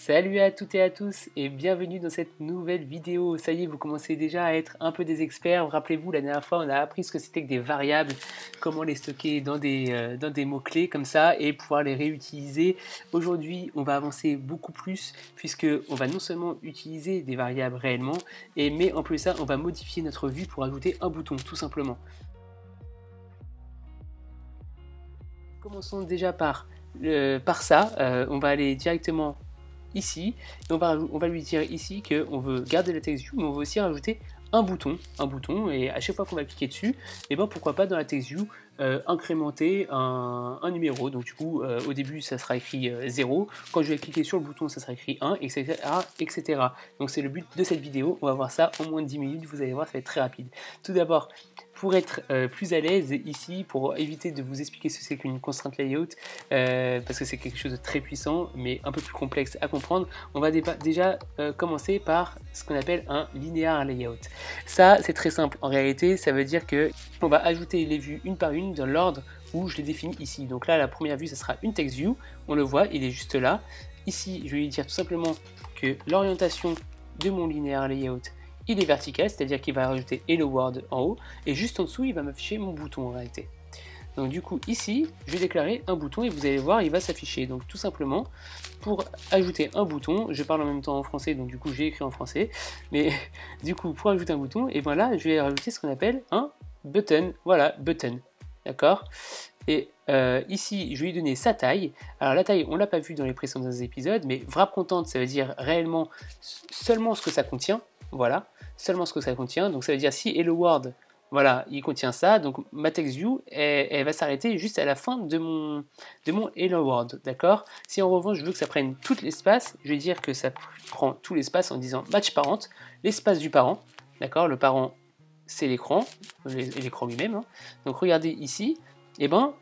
Salut à toutes et à tous et bienvenue dans cette nouvelle vidéo. Ça y est, vous commencez déjà à être un peu des experts. Rappelez-vous, la dernière fois, on a appris ce que c'était que des variables, comment les stocker dans des mots-clés comme ça et pouvoir les réutiliser. Aujourd'hui, on va avancer beaucoup plus puisque on va non seulement utiliser des variables réellement, mais en plus de ça, on va modifier notre vue pour ajouter un bouton, tout simplement. Commençons déjà par ça. On va aller directement ici, et on va lui dire ici qu'on veut garder la text view, mais on veut aussi rajouter un bouton, et à chaque fois qu'on va cliquer dessus, et ben pourquoi pas dans la text view incrémenter un numéro. Donc du coup, au début, ça sera écrit 0, quand je vais cliquer sur le bouton, ça sera écrit 1, etc. etc. Donc c'est le but de cette vidéo, on va voir ça en moins de 10 minutes, vous allez voir, ça va être très rapide. Tout d'abord, pour être plus à l'aise ici, pour éviter de vous expliquer ce que c'est qu'une constraint layout, parce que c'est quelque chose de très puissant, mais un peu plus complexe à comprendre, on va déjà commencer par ce qu'on appelle un linear layout. Ça, c'est très simple. En réalité, ça veut dire que on va ajouter les vues une par une dans l'ordre où je les définis ici. Donc là, la première vue, ça sera une text view. On le voit, il est juste là. Ici, je vais lui dire tout simplement que l'orientation de mon linear layout, il est vertical, c'est-à-dire qu'il va rajouter Hello World en haut, et juste en dessous, il va m'afficher mon bouton en réalité. Donc du coup, ici, je vais déclarer un bouton et vous allez voir, il va s'afficher. Donc tout simplement, pour ajouter un bouton, je parle en même temps en français, donc du coup, j'ai écrit en français, mais du coup, pour ajouter un bouton, et bien là, je vais rajouter ce qu'on appelle un button. Voilà, button. D'accord ? Et ici, je vais lui donner sa taille. Alors la taille, on ne l'a pas vu dans les précédents épisodes, mais wrap content, ça veut dire réellement seulement ce que ça contient. Voilà, seulement ce que ça contient. Donc ça veut dire si hello world, voilà, il contient ça. Donc ma text view, elle va s'arrêter juste à la fin de mon hello world. D'accord ? Si en revanche, je veux que ça prenne tout l'espace, je vais dire que ça prend tout l'espace en disant match parent, l'espace du parent. D'accord ? Le parent, c'est l'écran, l'écran lui-même. Hein. Donc regardez ici, et ben,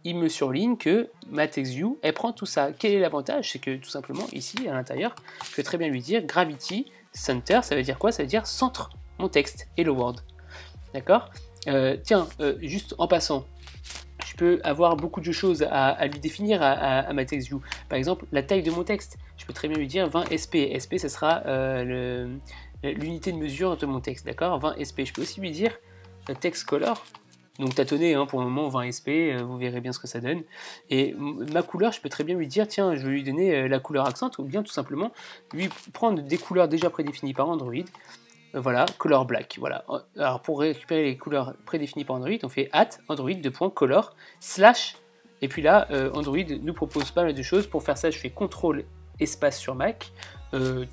il me surligne que ma text view, elle prend tout ça. Quel est l'avantage? C'est que tout simplement, ici, à l'intérieur, je peux très bien lui dire gravity center, ça veut dire quoi? Ça veut dire centre mon texte, hello world. D'accord? Juste en passant, je peux avoir beaucoup de choses à lui définir à ma text view. Par exemple, la taille de mon texte. Je peux très bien lui dire 20 SP. SP, ça sera l'unité de mesure de mon texte. D'accord? 20 SP. Je peux aussi lui dire text color. Donc tâtonnez, hein, pour le moment 20 SP, vous verrez bien ce que ça donne. Et ma couleur, je peux très bien lui dire, tiens, je vais lui donner la couleur accent, ou bien tout simplement lui prendre des couleurs déjà prédéfinies par Android. Voilà, color black. Voilà. Alors pour récupérer les couleurs prédéfinies par Android, on fait @android_color/ et puis là, Android nous propose pas mal de choses. Pour faire ça, je fais CTRL espace sur Mac,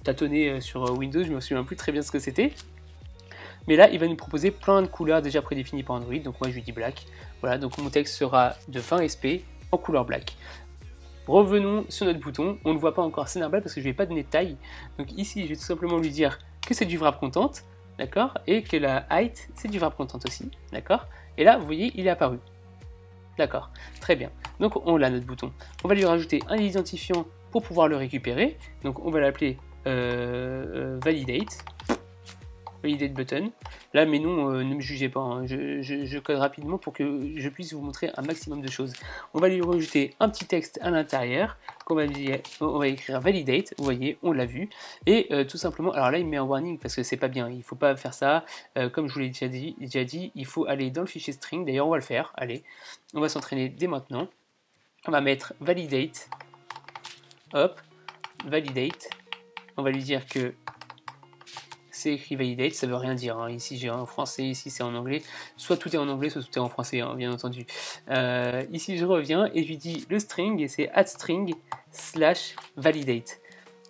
tâtonner sur Windows, je me souviens plus très bien ce que c'était. Mais là, il va nous proposer plein de couleurs déjà prédéfinies par Android, donc moi je lui dis black. Voilà, donc mon texte sera de 20 SP en couleur black. Revenons sur notre bouton, on ne voit pas encore, c'est normal parce que je ne vais pas donner de taille. Donc ici, je vais tout simplement lui dire que c'est du wrap content, d'accord, et que la height, c'est du wrap content aussi, d'accord. Et là, vous voyez, il est apparu. D'accord, très bien. Donc on l'a notre bouton. On va lui rajouter un identifiant pour pouvoir le récupérer. Donc on va l'appeler validate button. Là, mais non, ne me jugez pas, hein. Je code rapidement pour que je puisse vous montrer un maximum de choses. On va lui rajouter un petit texte à l'intérieur, on va écrire validate, vous voyez, on l'a vu, et tout simplement, alors là, il me met un warning parce que c'est pas bien, il faut pas faire ça, comme je vous l'ai déjà dit, il faut aller dans le fichier string, d'ailleurs, on va le faire, allez, on va s'entraîner dès maintenant, on va mettre validate, hop, validate, on va lui dire que c'est écrit validate, ça veut rien dire. Hein. Ici j'ai en français, ici c'est en anglais. Soit tout est en anglais, soit tout est en français, hein, bien entendu. Ici je reviens et je lui dis le string et c'est @string/validate.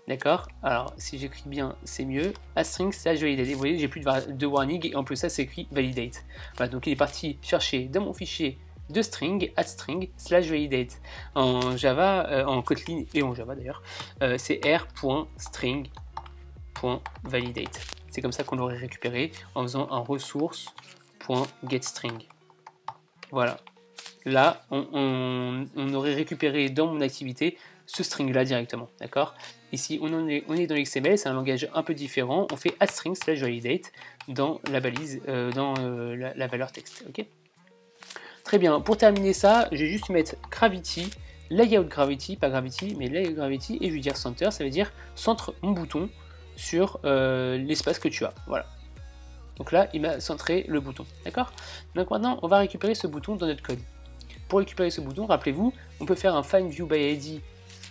D'accord? Alors si j'écris bien, c'est mieux. @string/validate. Vous voyez, j'ai plus de warning et en plus ça c'est écrit validate. Voilà, donc il est parti chercher dans mon fichier de string @string/validate. En Java, en Kotlin et en Java d'ailleurs, c'est r.string.validate. C'est comme ça qu'on l'aurait récupéré en faisant un ressource.getString. Voilà. Là, on aurait récupéré dans mon activité ce string-là directement. D'accord ? Ici, on est dans l'XML, c'est un langage un peu différent. On fait @string/validate dans la balise, la valeur texte. Ok ? Très bien. Pour terminer ça, je vais juste mettre gravity layout gravity, pas gravity, mais layout gravity, et je vais dire center, ça veut dire centre mon bouton sur l'espace que tu as. Voilà. Donc là, il m'a centré le bouton. D'accord? Donc maintenant, on va récupérer ce bouton dans notre code. Pour récupérer ce bouton, rappelez-vous, on peut faire un find view by ID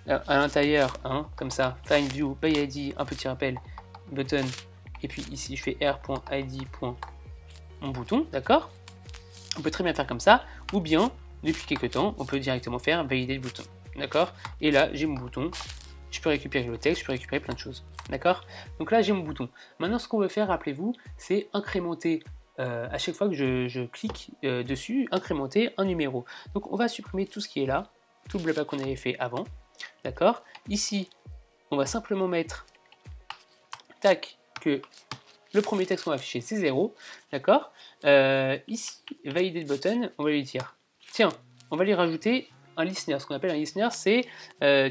à l'intérieur, hein, comme ça, find view by ID, un petit rappel, button, et puis ici je fais r.id. Mon bouton, d'accord? On peut très bien faire comme ça, ou bien, depuis quelques temps, on peut directement faire valider le bouton, d'accord? Et là, j'ai mon bouton, je peux récupérer le texte, je peux récupérer plein de choses, d'accord? Donc là, j'ai mon bouton. Maintenant, ce qu'on veut faire, rappelez-vous, c'est incrémenter, à chaque fois que je clique dessus, incrémenter un numéro. Donc on va supprimer tout ce qui est là, tout le blabla qu'on avait fait avant, d'accord? Ici, on va simplement mettre, tac, que le premier texte qu'on va afficher, c'est 0, d'accord? Ici, validate button, on va lui dire, tiens, on va lui rajouter un listener. Ce qu'on appelle un listener, c'est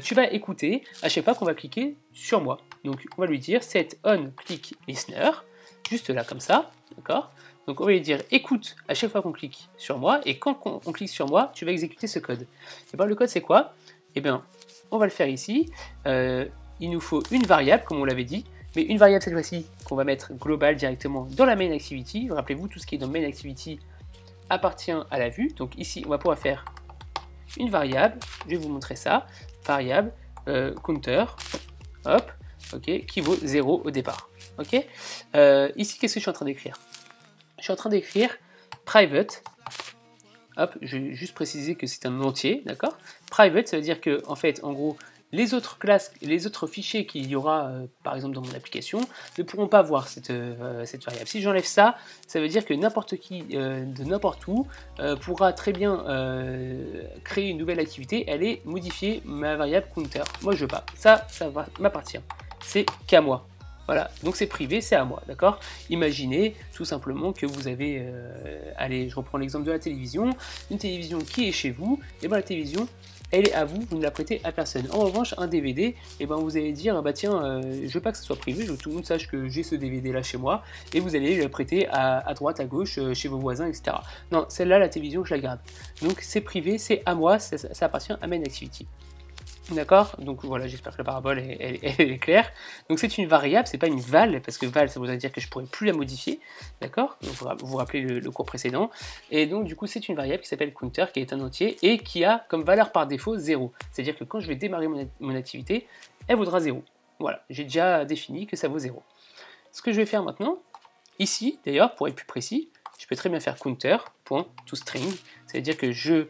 tu vas écouter à chaque fois qu'on va cliquer sur moi. Donc, on va lui dire set on click listener, juste là, comme ça, d'accord? Donc, on va lui dire écoute à chaque fois qu'on clique sur moi, et quand on clique sur moi, tu vas exécuter ce code. Et bien, le code, c'est quoi? Eh bien, on va le faire ici. Il nous faut une variable, comme on l'avait dit, mais une variable cette fois-ci qu'on va mettre globale directement dans la main activity. Rappelez-vous, tout ce qui est dans main activity appartient à la vue. Donc ici, on va pouvoir faire une variable, je vais vous montrer ça, variable counter, hop, ok, qui vaut 0 au départ. Ok. Ici, qu'est-ce que je suis en train d'écrire? Je suis en train d'écrire private. Hop, je vais juste préciser que c'est un entier, d'accord? Private, ça veut dire que, en fait, en gros, les autres classes, les autres fichiers qu'il y aura, par exemple, dans mon application, ne pourront pas voir cette variable. Si j'enlève ça, ça veut dire que n'importe qui, de n'importe où, pourra très bien créer une nouvelle activité, aller modifier ma variable counter. Moi, je veux pas. Ça m'appartient. C'est qu'à moi. Voilà, donc c'est privé, c'est à moi, d'accord? Imaginez tout simplement que vous avez, allez, je reprends l'exemple de la télévision, une télévision qui est chez vous, et bien la télévision, elle est à vous, vous ne la prêtez à personne. En revanche, un DVD, et ben vous allez dire, bah tiens, je veux pas que ce soit privé, je veux que tout le monde sache que j'ai ce DVD là chez moi, et vous allez le prêter à droite, à gauche, chez vos voisins, etc. Non, celle-là, la télévision, je la garde. Donc c'est privé, c'est à moi, ça appartient à Main Activity. D'accord? Donc voilà, j'espère que la parabole elle est claire. Donc c'est une variable, c'est pas une val, parce que val ça voudrait dire que je pourrais plus la modifier. D'accord? Vous vous rappelez le cours précédent. Et donc du coup c'est une variable qui s'appelle counter, qui est un entier, et qui a comme valeur par défaut 0. C'est-à-dire que quand je vais démarrer mon activité, elle vaudra 0. Voilà, j'ai déjà défini que ça vaut 0. Ce que je vais faire maintenant, ici d'ailleurs, pour être plus précis, je peux très bien faire counter.toString, c'est-à-dire que je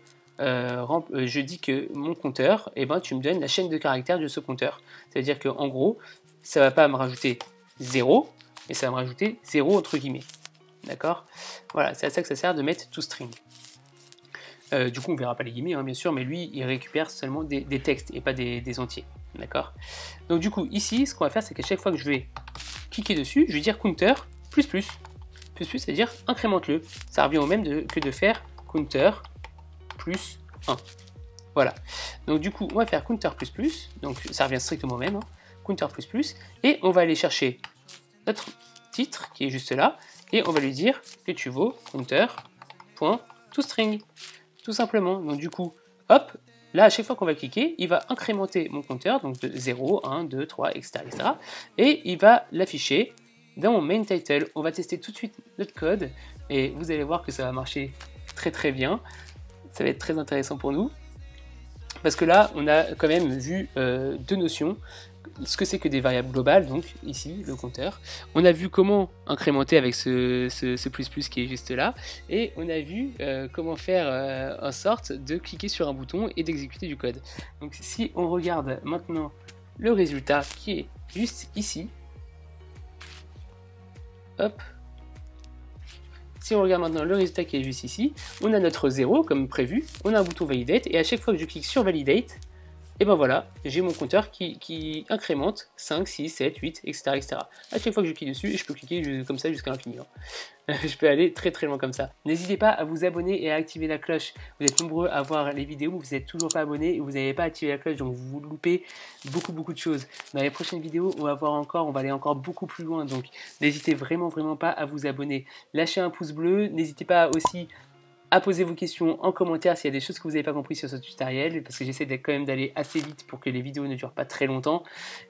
dis que mon compteur, eh ben, tu me donnes la chaîne de caractères de ce compteur. C'est-à-dire qu'en gros, ça ne va pas me rajouter 0, mais ça va me rajouter 0 entre guillemets. D'accord? Voilà, c'est à ça que ça sert de mettre toString. Du coup, on ne verra pas les guillemets, hein, bien sûr, mais lui, il récupère seulement des textes et pas des entiers. D'accord? Donc du coup, ici, ce qu'on va faire, c'est qu'à chaque fois que je vais cliquer dessus, je vais dire counter plus, c'est-à-dire incrémente-le. Ça revient au même que de faire counter plus 1. Voilà. Donc du coup, on va faire counter plus, donc ça revient strictement au même, hein, counter plus, et on va aller chercher notre titre qui est juste là, et on va lui dire que tu vaux counter.toString, tout simplement. Donc du coup, hop, là à chaque fois qu'on va cliquer, il va incrémenter mon compteur, donc de 0, 1, 2, 3, etc. et il va l'afficher dans mon main title. On va tester tout de suite notre code, et vous allez voir que ça va marcher très très bien. Ça va être très intéressant pour nous, parce que là, on a quand même vu deux notions, ce que c'est que des variables globales, donc ici, le compteur. On a vu comment incrémenter avec ce plus qui est juste là, et on a vu comment faire en sorte de cliquer sur un bouton et d'exécuter du code. Donc si on regarde maintenant le résultat qui est juste ici, hop, si on regarde maintenant le résultat qui est juste ici, on a notre 0 comme prévu, on a un bouton validate, et à chaque fois que je clique sur validate, et ben voilà, j'ai mon compteur qui incrémente 5, 6, 7, 8, etc. À chaque fois que je clique dessus, et je peux cliquer comme ça jusqu'à l'infini. Je peux aller très très loin comme ça. N'hésitez pas à vous abonner et à activer la cloche. Vous êtes nombreux à voir les vidéos, vous n'êtes toujours pas abonné et vous n'avez pas activé la cloche, donc vous loupez beaucoup de choses. Dans les prochaines vidéos, on va aller encore beaucoup plus loin, donc n'hésitez vraiment pas à vous abonner. Lâchez un pouce bleu, n'hésitez pas aussi à poser vos questions en commentaire s'il y a des choses que vous n'avez pas compris sur ce tutoriel, parce que j'essaie quand même d'aller assez vite pour que les vidéos ne durent pas très longtemps,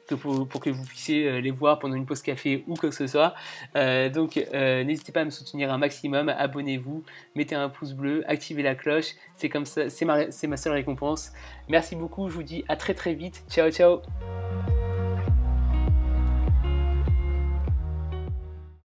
pour que vous puissiez les voir pendant une pause café ou quoi que ce soit. Donc n'hésitez pas à me soutenir un maximum, abonnez-vous, mettez un pouce bleu, activez la cloche, c'est comme ça, c'est ma seule récompense. Merci beaucoup, je vous dis à très vite, ciao ciao.